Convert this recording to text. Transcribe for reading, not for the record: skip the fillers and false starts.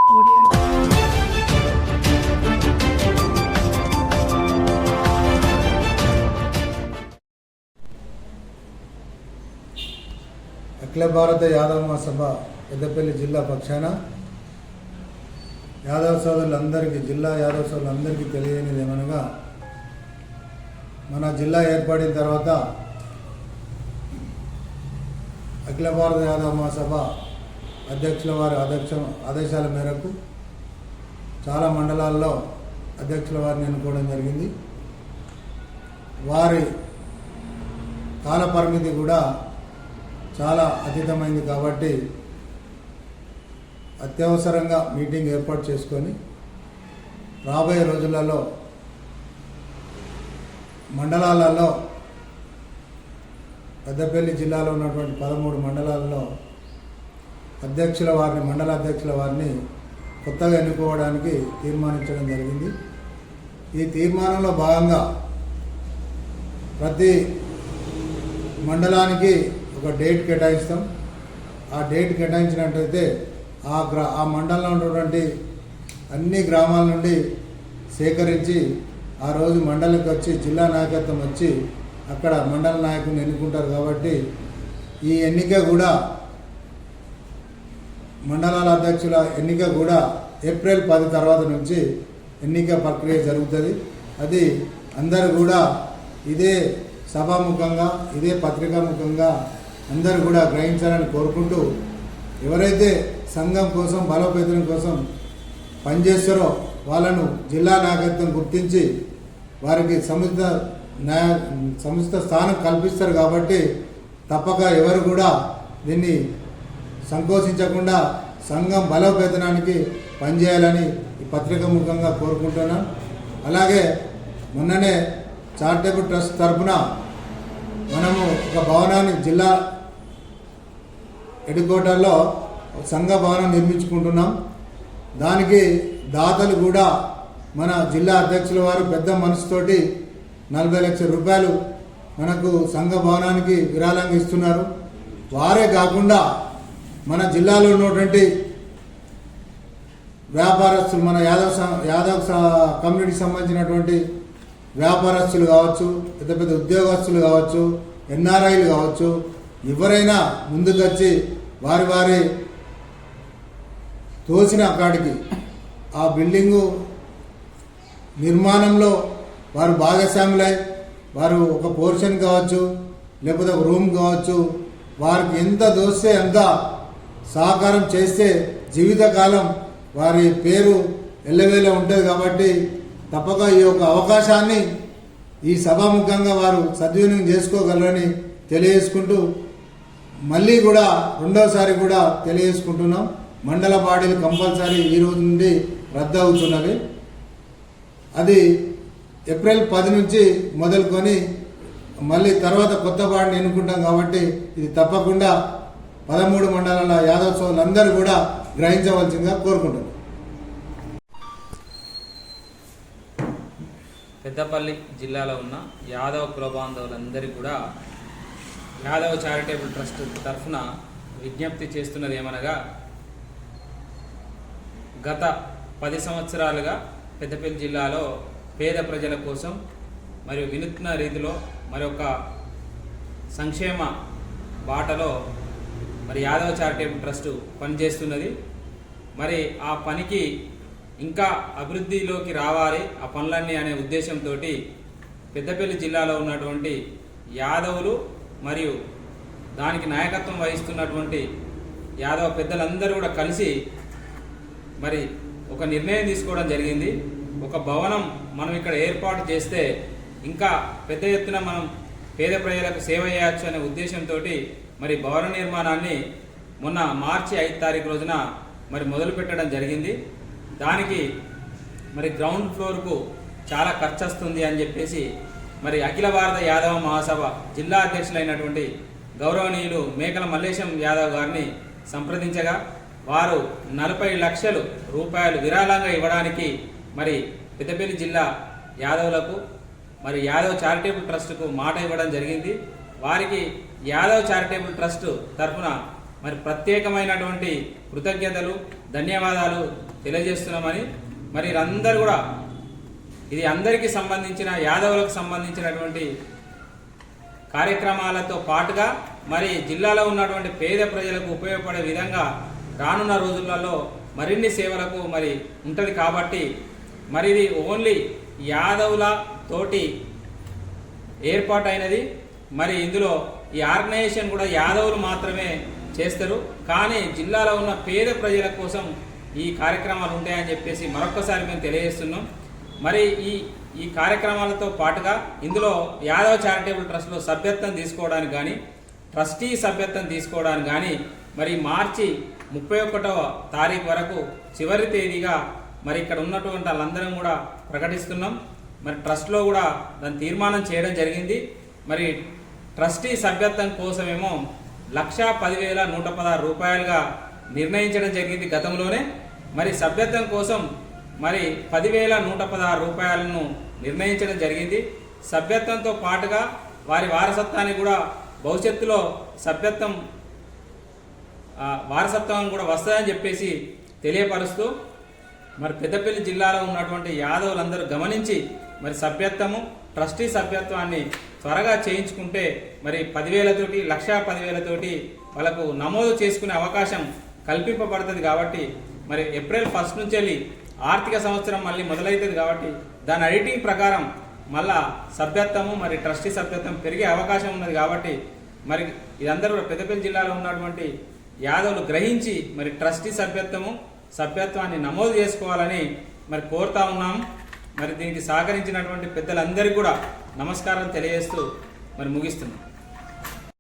అఖిల భారత యాదవ మహాసభ పెద్దపల్లి జిల్లా పక్షాన యాదవ సోదరులందరికీ జిల్లా యాదవ సోదరులందరికీ తెలియనిది ఏమనగా, మన జిల్లా ఏర్పడిన తర్వాత అఖిల భారత యాదవ మహాసభ అధ్యక్షుల వారి ఆదేశాల మేరకు చాలా మండలాల్లో అధ్యక్షుల వారిని ఎన్నుకోవడం జరిగింది. వారి కాల పరిమితి కూడా చాలా అతీతమైంది కాబట్టి అత్యవసరంగా మీటింగ్ ఏర్పాటు చేసుకొని రాబోయే రోజులలో మండలాలలో పెద్దపల్లి జిల్లాలో ఉన్నటువంటి 13 మండలాల్లో మండల అధ్యక్షుల వారిని కొత్తగా ఎన్నుకోవడానికి తీర్మానించడం జరిగింది. ఈ తీర్మానంలో భాగంగా ప్రతి మండలానికి ఒక డేట్ కేటాయిస్తాం. ఆ డేట్ కేటాయించినట్టయితే ఆ మండలంలో ఉన్నటువంటి అన్ని గ్రామాల నుండి సేకరించి ఆ రోజు మండలికి వచ్చి జిల్లా నాయకత్వం వచ్చి అక్కడ మండల నాయకుని ఎన్నుకుంటారు. కాబట్టి ఈ ఎన్నిక కూడా మండలాల అధ్యక్షుల ఎన్నిక కూడా ఏప్రిల్ 10 తర్వాత నుంచి ఎన్నిక ప్రక్రియ జరుగుతుంది. అది అందరూ కూడా ఇదే సభాముఖంగా ఇదే పత్రికాముఖంగా అందరూ కూడా గ్రహించాలని కోరుకుంటూ, ఎవరైతే సంఘం కోసం బలోపేతం కోసం పనిచేస్తారో వాళ్ళను జిల్లా నాయకత్వం గుర్తించి వారికి సముచిత స్థానం కల్పిస్తారు. కాబట్టి తప్పక ఎవరు కూడా దీన్ని సంకోచించకుండా సంఘం బలోపేతనానికి పనిచేయాలని ఈ పత్రికా ముఖంగా కోరుకుంటున్నాను. అలాగే మొన్ననే చారిటబుల్ ట్రస్ట్ తరఫున మనము ఒక భవనాన్ని జిల్లా హెడ్‌క్వార్టర్లో సంఘ భవనం నిర్మించుకుంటున్నాం. దానికి దాతలు కూడా మన జిల్లా అధ్యక్షుల వారు పెద్ద మనసుతోటి 40 లక్షల రూపాయలు మనకు సంఘ భవనానికి విరాళంగా ఇస్తున్నారు. వారే కాకుండా మన జిల్లాలో ఉన్నటువంటి వ్యాపారస్తులు, మన యాదవ్ కమ్యూనిటీకి సంబంధించినటువంటి వ్యాపారస్తులు కావచ్చు, పెద్ద పెద్ద ఉద్యోగస్తులు కావచ్చు, ఎన్ఆర్ఐలు కావచ్చు, ఎవరైనా ముందుకొచ్చి వారి తోసిన కాడికి ఆ బిల్డింగు నిర్మాణంలో వారు భాగస్వాములై వారు ఒక పోర్షన్ కావచ్చు, లేకపోతే ఒక రూమ్ కావచ్చు, వారికి ఎంత దోస్తే అంత సహకారం చేస్తే జీవితకాలం వారి పేరు ఎల్లవేళ ఉంటుంది. కాబట్టి తప్పక ఈ యొక్క అవకాశాన్ని ఈ సభాముఖంగా వారు సద్వినియోగం చేసుకోగలరని తెలియజేసుకుంటూ, మళ్ళీ కూడా రెండోసారి కూడా తెలియజేసుకుంటున్నాం, మండల బాడీలు కంపల్సరీ ఈ రోజు నుండి రద్దు అవుతున్నవి. అది ఏప్రిల్ 10 నుంచి మొదలుకొని మళ్ళీ తర్వాత కొత్త బాడీని ఎన్నుకుంటాం. కాబట్టి ఇది తప్పకుండా 13 మండలాల యాదవ్ సోదరులందరూ కూడా గ్రహించవలసిందిగా కోరుకుంటున్నాం. పెద్దపల్లి జిల్లాలో ఉన్న యాదవ్ కులబాంధవులందరికీ కూడా యాదవ్ చారిటబుల్ ట్రస్ట్ తరఫున విజ్ఞప్తి చేస్తున్నది ఏమనగా, గత 10 సంవత్సరాలుగా పెద్దపల్లి జిల్లాలో పేద ప్రజల కోసం మరియు వినూత్న రీతిలో మరొక సంక్షేమ బాటలో మరి యాదవ్ చారిటబుల్ ట్రస్ట్ పనిచేస్తున్నది. మరి ఆ పనికి ఇంకా అభివృద్ధిలోకి రావాలి ఆ పనులన్నీ అనే ఉద్దేశంతో పెద్దపల్లి జిల్లాలో ఉన్నటువంటి యాదవులు మరియు దానికి నాయకత్వం వహిస్తున్నటువంటి యాదవ పెద్దలందరూ కూడా కలిసి మరి ఒక నిర్ణయం తీసుకోవడం జరిగింది. ఒక భవనం మనం ఇక్కడ ఏర్పాటు చేస్తే ఇంకా పెద్ద ఎత్తున మనం పేద ప్రజలకు సేవ చేయవచ్చు అనే ఉద్దేశంతో మరి భవన నిర్మాణాన్ని మొన్న మార్చి 5 తారీఖు రోజున మరి మొదలు పెట్టడం జరిగింది. దానికి మరి గ్రౌండ్ ఫ్లోర్కు చాలా ఖర్చు వస్తుంది అని చెప్పేసి మరి అఖిల భారత యాదవ మహాసభ జిల్లా అధ్యక్షులైనటువంటి గౌరవనీయులు మేకల మల్లేశం యాదవ్ గారిని సంప్రదించగా వారు 40 లక్షల రూపాయలు విరాళంగా ఇవ్వడానికి మరి పెద్దపల్లి జిల్లా యాదవులకు మరి యాదవ్ చారిటబుల్ ట్రస్ట్కు మాట ఇవ్వడం జరిగింది. వారికి యాదవ్ చారిటబుల్ ట్రస్ట్ తరఫున మరి ప్రత్యేకమైనటువంటి కృతజ్ఞతలు ధన్యవాదాలు తెలియజేస్తున్నామని, మరి అందరూ కూడా ఇది అందరికీ సంబంధించిన యాదవులకు సంబంధించినటువంటి కార్యక్రమాలతో పాటుగా మరి జిల్లాలో ఉన్నటువంటి పేద ప్రజలకు ఉపయోగపడే విధంగా రానున్న రోజులలో మరిన్ని సేవలకు మరి ఉంటుంది కాబట్టి మరి ఇది ఓన్లీ యాదవుల తోటి ఏర్పాటైనది. మరి ఇందులో ఈ ఆర్గనైజేషన్ కూడా యాదవులు మాత్రమే చేస్తారు, కానీ జిల్లాలో ఉన్న పేద ప్రజల కోసం ఈ కార్యక్రమాలు ఉంటాయని చెప్పేసి మరొకసారి మేము తెలియజేస్తున్నాం. మరి ఈ కార్యక్రమాలతో పాటుగా ఇందులో యాదవ్ చారిటబుల్ ట్రస్ట్లో సభ్యత్వం తీసుకోవడానికి కానీ ట్రస్టీ సభ్యత్వం తీసుకోవడానికి కానీ మరి మార్చి 31వ తారీఖు వరకు చివరి తేదీగా మరి ఇక్కడ ఉన్నటువంటి వాళ్ళందరం కూడా ప్రకటిస్తున్నాం. మరి ట్రస్ట్లో కూడా దాన్ని తీర్మానం చేయడం జరిగింది. మరి ట్రస్టీ సభ్యత్వం కోసమేమో 1,10,116 రూపాయలుగా నిర్ణయించడం జరిగింది గతంలోనే. మరి సభ్యత్వం కోసం మరి 10,116 రూపాయలను నిర్ణయించడం జరిగింది. సభ్యత్వంతో పాటుగా వారి వారసత్వాన్ని కూడా భవిష్యత్తులో వారసత్వం కూడా వస్తుందని చెప్పేసి తెలియపరుస్తూ మరి పెద్దపల్లి జిల్లాలో ఉన్నటువంటి యాదవులందరూ గమనించి మరి సభ్యత్వము ట్రస్టీ సభ్యత్వాన్ని త్వరగా చేయించుకుంటే మరి 10,000తోటి 1,10,000తోటి వాళ్ళకు నమోదు చేసుకునే అవకాశం కల్పింపబడుతుంది. కాబట్టి మరి ఏప్రిల్ 1 నుంచి వెళ్ళి ఆర్థిక సంవత్సరం మళ్ళీ మొదలవుతుంది కాబట్టి దాని ఎడిటింగ్ ప్రకారం మళ్ళా సభ్యత్వము మరి ట్రస్టీ సభ్యత్వం పెరిగే అవకాశం ఉన్నది. కాబట్టి మరి ఇదందరూ పెద్దపల్లి జిల్లాలో ఉన్నటువంటి యాదవులు గ్రహించి మరి ట్రస్టీ సభ్యత్వాన్ని నమోదు చేసుకోవాలని మరి కోరుతా ఉన్నాం. మరి దీనికి సహకరించినటువంటి పెద్దలందరికీ కూడా నమస్కారం తెలియజేస్తూ మరి ముగిస్తున్నాం.